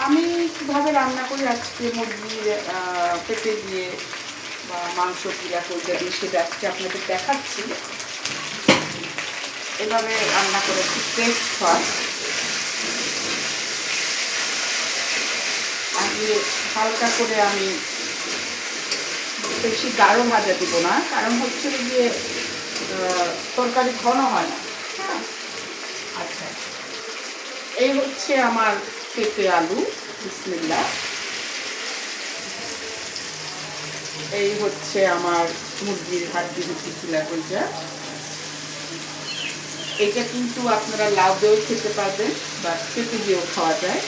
আমি কীভাবে রান্না করি আজকে মুরগির পেঁপে দিয়ে বা মাংস কিরা কলজা দিয়ে সেটা আজকে আপনাদের দেখাচ্ছি। এভাবে রান্না করে একটু টেস্ট হয়। আগে হালকা করে আমি বেশি গাঢ় ভাজা দিব না, কারণ হচ্ছে গিয়ে তরকারি ঘন হয় না। হ্যাঁ, আচ্ছা, এই হচ্ছে আমার পেঁপে আলু, বিসমিল্লাহ। এই হচ্ছে আমার মুরগির হাড্ডি রুটি চিলা কলজা। এটা কিন্তু আপনারা লাউ দিয়েও খেতে পারবেন বা পেঁপে দিয়েও খাওয়া যায়।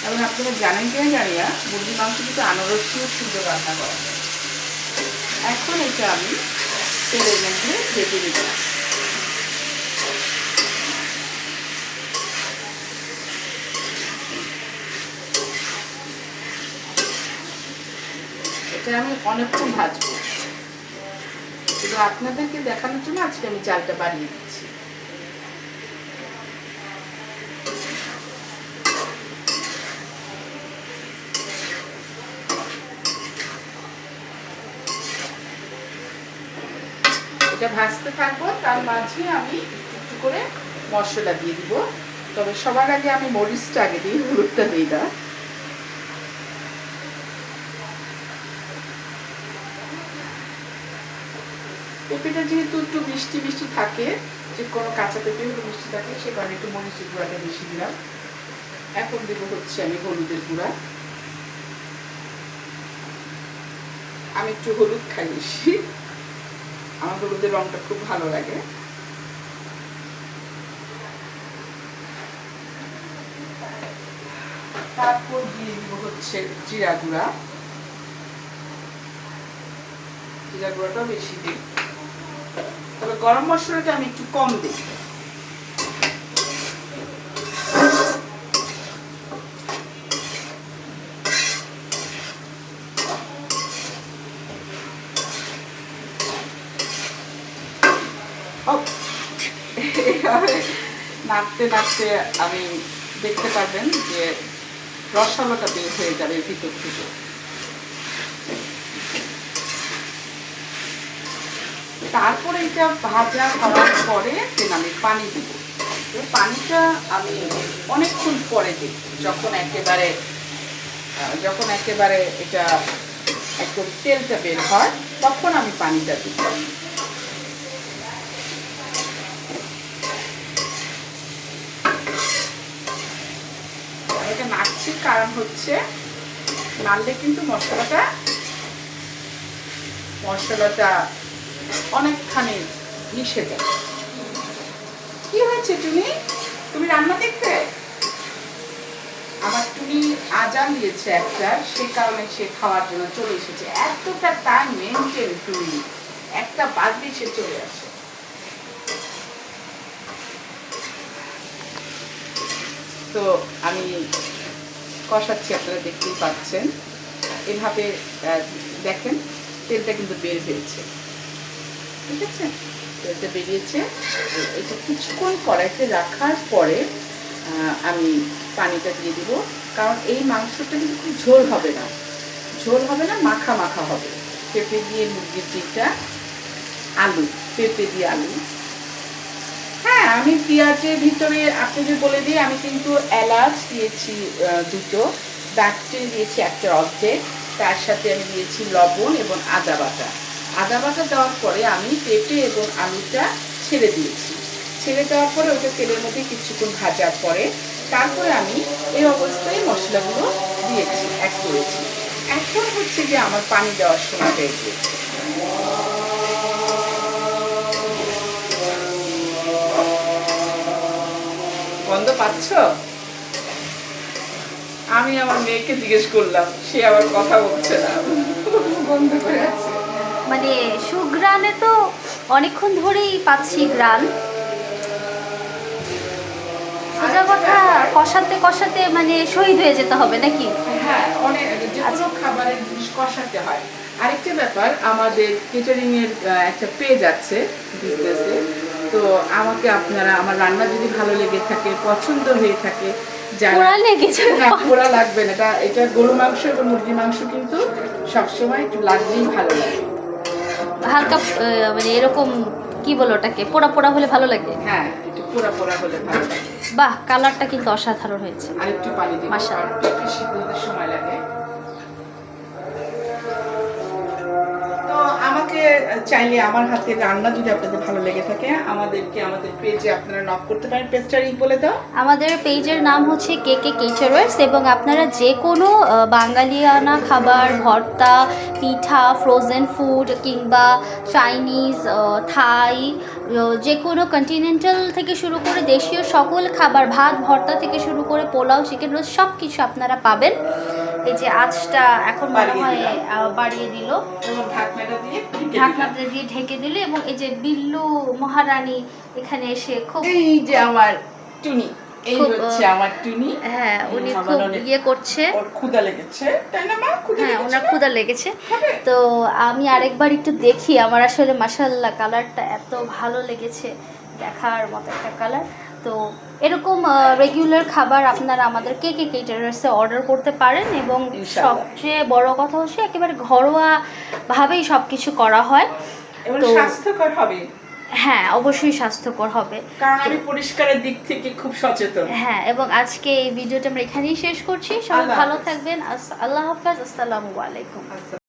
এবং আপনারা জানেন কিনা জানি না, মুরগির মাংস কিন্তু আনারসিও সুন্দর রান্না করা যায়। এখন এটা আমি তেলের মধ্যে ভেজে নিব। এটা আমি অনেকক্ষণ ভাজবো, কিন্তু আপনাদেরকে দেখানোর জন্য আজকে আমি চালটা বাড়িয়ে দিচ্ছি। এটা ভাজতে থাকবো, তার মাঝে আমি একটু করে মশলা দিয়ে দিব। তবে সবার আগে আমি মরিচটা আগে দিই, হলুদটা দিই না। পেঁপেটা যেহেতু একটু মিষ্টি মিষ্টি থাকে, যে কোনো কাঁচা পেঁপে একটু মিষ্টি থাকে, সে কারণে একটু মরিচের গুঁড়াটা বেশি দিলাম। এখন দেব হচ্ছে আমি হলুদের গুঁড়া। আমি একটু হলুদ খাই বেশি, আমার হলুদের রংটা খুব ভালো লাগে। তারপর দিয়ে দিব হচ্ছে জিরা গুঁড়া। জিরা গুঁড়াটাও বেশি দিই, তবে গরম মশলাটা আমি একটু কম দিই। নাড়তে নাড়তে আমি দেখতে পারবেন যে রসালোটা বের হয়ে যাবে ভিতর থেকে। তারপরে এটা ভাজা হওয়ার পরে আমি পানি দিব। পানিটা আমি অনেকক্ষণ পরে দিই, যখন একেবারে এটা একদম তেলটা বের হয়, তখন আমি পানিটা দিই। এটা নাড়ছি, কারণ হচ্ছে নাড়লে কিন্তু মশলাটা অনেকখানি মিশে যায়। কি হয়েছে তুমি রান্না দেখতে? আমার টুনি আজান দিয়েছে একটা, সে কারণে সে খাওয়ার জন্য চলে এসেছে। এতটা টাইম মেনটেন টুনি, একটা বাজলে সে চলে আসে। তো আমি কষাচ্ছি, আপনারা দেখতেই পাচ্ছেন। এভাবে দেখেন তেলটা কিন্তু বের হয়েছে, ঠিক আছে? তেলটা বেরিয়েছে। এটা কিছুক্ষণ কড়াইতে রাখার পরে আমি পানিটা দিয়ে দিব, কারণ এই মাংসটা কিন্তু খুব ঝোল হবে না, মাখা মাখা হবে। পেঁপে দিয়ে মুরগির যেটা আলু, পেঁপে দিয়ে আলু। হ্যাঁ, আমি পেঁয়াজের ভিতরে আপনাদের বলে দিই, আমি কিন্তু এলাচ দিয়েছি দুটো, দারচিনি দিয়েছি একটা অর্ধেক, তার সাথে আমি দিয়েছি লবণ এবং আদা বাটা। আদা বাটা দেওয়ার পরে আমি পেঁপে এবং আলুটা ছেড়ে দিয়েছি। ছেড়ে দেওয়ার পরে ওটা তেলের মধ্যে কিছুক্ষণ ভাজার পরে তারপরে আমি এই অবস্থায় মশলাগুলো দিয়েছি, অ্যাড করেছি। এখন হচ্ছে যে আমার পানি দেওয়ার সময়টা এগিয়েছে। গন্ধ পাচ্ছ? আমি আমার মেয়েকে জিজ্ঞেস করলাম, সে আবার কথা বলছে না, বন্ধ করে আছে। মানে সুগ্রানে তো অনেকক্ষণ ধরেই পাচ্ছি গ্রান। সোজা কথা, কষাতে কষাতে মানে শহীদ হয়ে যেতে হবে নাকি? হ্যাঁ, অনেক যে কোনো খাবারের জিনিস কষাতে হয়। আরেকটা ব্যাপার, আমাদের কেটারিং এর একটা পেজ আছে বিজনেসে। তো আমাকে আপনারা, আমার রান্না যদি ভালো লেগে থাকে, পছন্দ হয়ে থাকে, পোড়া লেগেছে না পোড়া লাগবে না, এটা গরু মাংস এবং মুরগির মাংস কিন্তু সবসময় একটু লাগলেই ভালো লাগে। হালকা মানে এরকম কি বলো ওটাকে, পোড়া পোড়া হলে ভালো লাগে। হ্যাঁ একটু পোড়া পোড়া হলে ভালো লাগে। বাহ, কালারটা কিন্তু অসাধারণ হয়েছে। আর একটু পানি দিই, মাশাআল্লাহ। একটু সিদ্ধ হতে সময় লাগে। তো আমাকে চাইলে আমার হাতের রান্না যদি আপনাদের ভালো লেগে থাকে আমাদের পেজে আপনারা নক করতে পারেন। পেজটার বলে দাও। আমাদের পেজের নাম হচ্ছে KK কেটারার্স, এবং আপনারা যে কোনো বাঙালিয়ানা খাবার, ভর্তা, পিঠা, ফ্রোজেন ফুড কিংবা চাইনিজ, থাই, যে কোনো কন্টিনেন্টাল থেকে শুরু করে দেশীয় সকল খাবার, ভাত ভর্তা থেকে শুরু করে পোলাও, চিকেন রোস্ট সব কিছু আপনারা পাবেন। এই যে আঁচটা এখন মনে হয় বাড়িয়ে দিল, এবং ঢাকনাটা দিয়ে ঢাকনাটা দিয়ে ঢেকে দিল, এবং এই যে বিল্লু মহারানী এখানে এসে খুব, এই যে আমার টুনি, এই খুব, হচ্ছে আমার টুনি। হ্যাঁ উনি খুব ইয়ে করছে। ওর ক্ষুধা লেগেছে তাই না মা? হ্যাঁ ওনার ক্ষুধা লেগেছে। তো আমি আরেকবার একটু দেখি, আমার আসলে মাশাআল্লাহ কালারটা এত ভালো লেগেছে, দেখার মতো একটা কালার। তো এরকম রেগুলার খাবার আপনারা আমাদের KK কেটারার্সে অর্ডার করতে পারেন, এবং ইনশাআল্লাহ। সবচেয়ে বড় কথা হচ্ছে একেবারে ঘরোয়াভাবেই সব কিছু করা হয়। এবং তো স্বাস্থ্যকর হবে। হ্যাঁ অবশ্যই স্বাস্থ্যকর হবে, কারণ আমি পরিষ্কারের দিক থেকে খুব সচেতন। হ্যাঁ। এবং আজকে এই ভিডিওটা আমরা এখানেই শেষ করছি। সবাই আল্লাহ ভালো হাফেজ। থাকবেন। আল্লাহ হাফেজ, আসসালামু আলাইকুম।